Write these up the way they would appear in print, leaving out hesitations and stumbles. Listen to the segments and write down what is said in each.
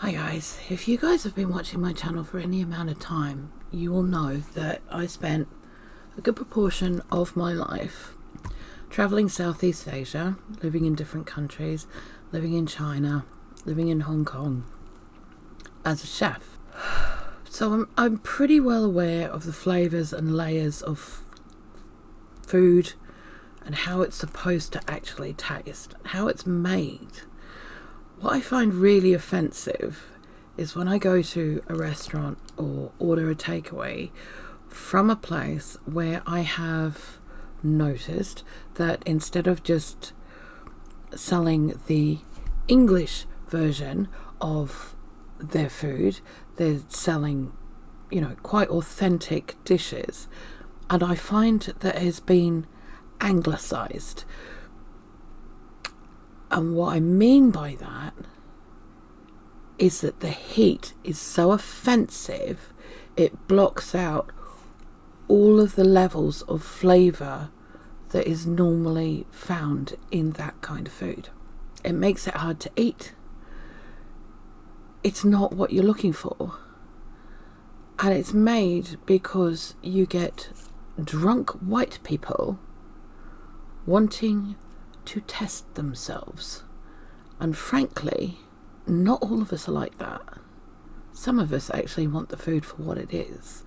Hi guys, if you guys have been watching my channel for any amount of time, you will know that I spent a good proportion of my life traveling Southeast Asia, living in different countries, living in China, living in Hong Kong as a chef. So I'm pretty well aware of the flavors and layers of food and how it's supposed to actually taste, how it's made. What I find really offensive is when I go to a restaurant or order a takeaway from a place where I have noticed that instead of just selling the English version of their food, they're selling, quite authentic dishes. And I find that it has been anglicized. And what I mean by that is that the heat is so offensive, it blocks out all of the levels of flavour that is normally found in that kind of food. It makes it hard to eat. It's not what you're looking for. And it's made because you get drunk white people wanting to test themselves. And frankly, not all of us are like that. Some of us actually want the food for what it is.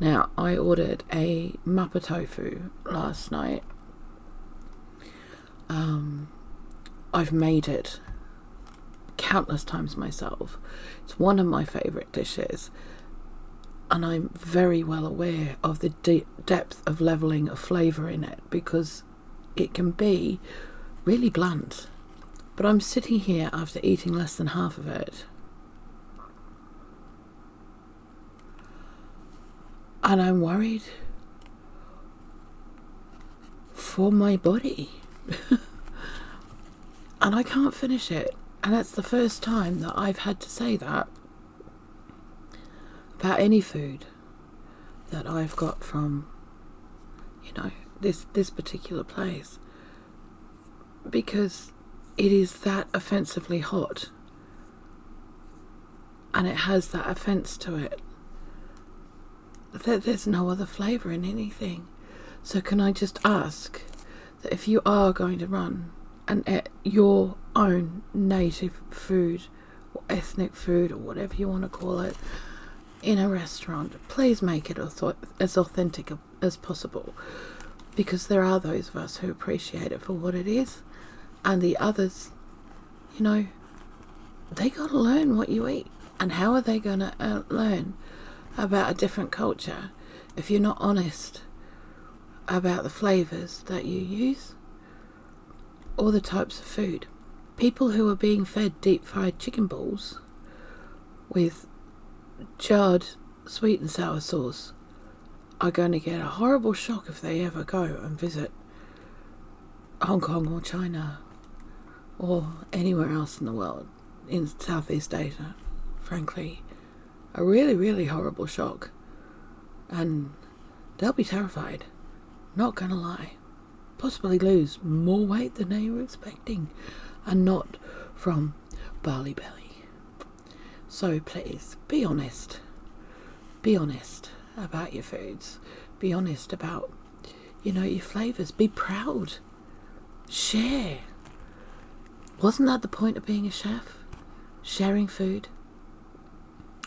Now, I ordered a Mapo tofu last night. I've made it countless times myself. It's one of my favourite dishes. And I'm very well aware of the depth of levelling of flavour in it, because it can be really bland. But I'm sitting here after eating less than half of it, and I'm worried for my body. And I can't finish it. And that's the first time that I've had to say that about any food that I've got from, this particular place, because it is that offensively hot, and it has that offence to it, that there's no other flavour in anything. So can I just ask that if you are going to run your own native food or ethnic food or whatever you want to call it in a restaurant, please make it as authentic as possible, because there are those of us who appreciate it for what it is, and the others, they got to learn what you eat. And how are they going to learn about a different culture if you're not honest about the flavours that you use or the types of food? People who are being fed deep fried chicken balls with jarred sweet and sour sauce are going to get a horrible shock if they ever go and visit Hong Kong or China or anywhere else in the world, in Southeast Asia. Frankly, a really, really horrible shock. And they'll be terrified, not gonna lie. Possibly lose more weight than they were expecting, and not from barley belly. So please, be honest. Be honest about your foods. Be honest about, your flavours. Be proud. Share. Wasn't that the point of being a chef? Sharing food,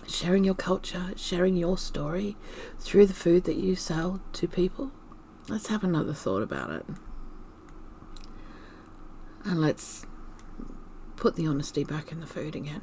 sharing your culture, sharing your story through the food that you sell to people. Let's have another thought about it. And let's put the honesty back in the food again.